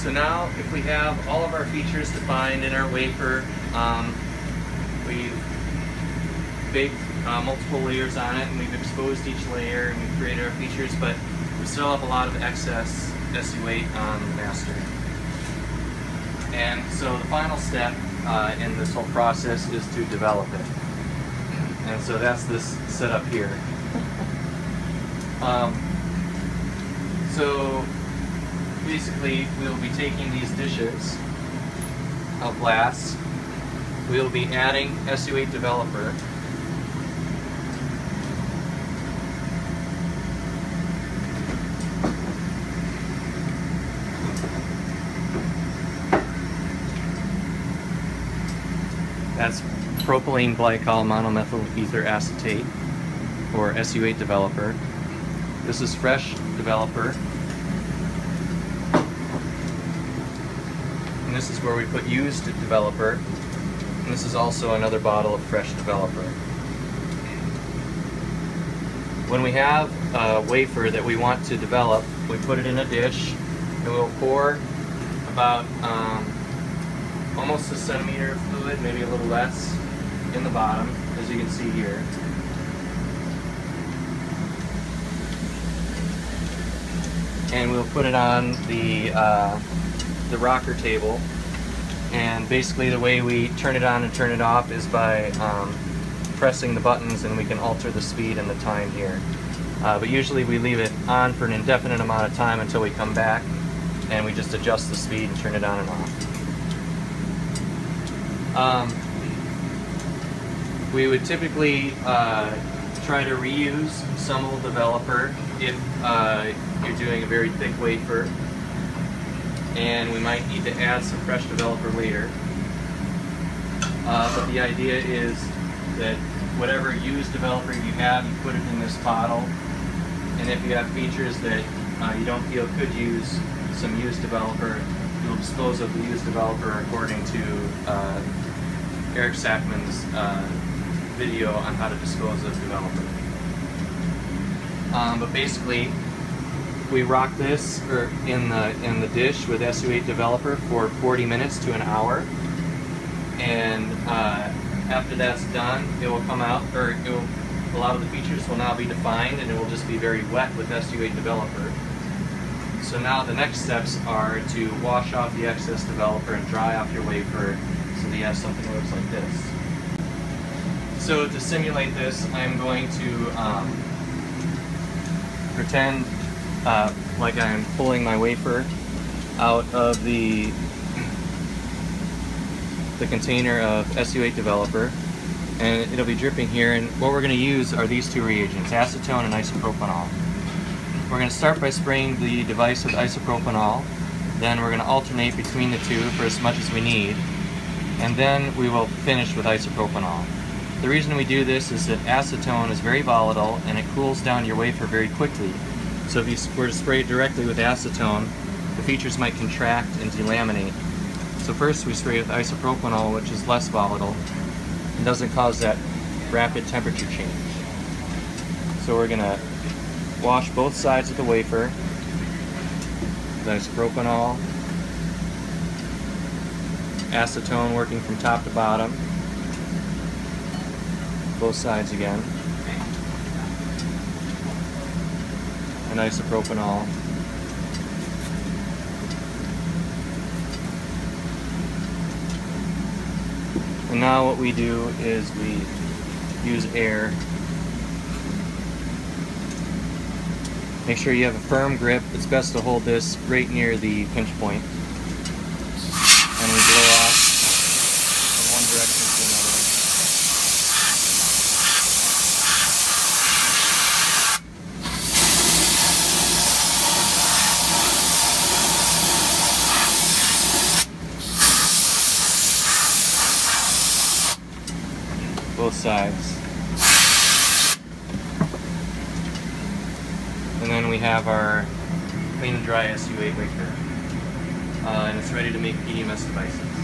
So now, if we have all of our features defined in our wafer, we've baked multiple layers on it, and we've exposed each layer, and we've created our features, but we still have a lot of excess SU-8 on the master. And so the final step in this whole process is to develop it. And so that's this setup here. So basically, we'll be taking these dishes of glass. We'll be adding SU-8 developer. That's propylene glycol monomethyl ether acetate, or SU-8 developer. This is fresh developer. And this is where we put used developer. And this is also another bottle of fresh developer. When we have a wafer that we want to develop, we put it in a dish, and we'll pour about almost a centimeter of fluid, maybe a little less, in the bottom, as you can see here. And we'll put it on the rocker table. And basically the way we turn it on and turn it off is by pressing the buttons, and we can alter the speed and the time here. But usually we leave it on for an indefinite amount of time until we come back, and we just adjust the speed and turn it on and off. We would typically try to reuse some old developer if you're doing a very thick wafer, and we might need to add some fresh developer later. But the idea is that whatever used developer you have, you put it in this bottle, and if you have features that you don't feel could use some used developer, you'll dispose of the used developer according to Eric Sackman's video on how to dispose of developer. But basically, we rock this in the dish with SU-8 developer for 40 minutes to an hour, and after that's done, it will come out, or a lot of the features will now be defined, and it will just be very wet with SU-8 developer. So now the next steps are to wash off the excess developer and dry off your wafer so that you have something that looks like this. So to simulate this, I'm going to pretend like I'm pulling my wafer out of the container of SU-8 developer, and it'll be dripping here, and what we're going to use are these two reagents, acetone and isopropanol. We're going to start by spraying the device with isopropanol, then we're going to alternate between the two for as much as we need, and then we will finish with isopropanol. The reason we do this is that acetone is very volatile and it cools down your wafer very quickly. So if you were to spray it directly with acetone, the features might contract and delaminate. So first we spray with isopropanol, which is less volatile and doesn't cause that rapid temperature change. So we're going to wash both sides of the wafer with isopropanol, acetone working from top to bottom, both sides again, and isopropanol. And now what we do is we use air. Make sure you have a firm grip. It's best to hold this right near the pinch point. And we blow off from one direction to another. Both sides. And then we have our clean and dry SU-8 wafer. And it's ready to make PDMS devices.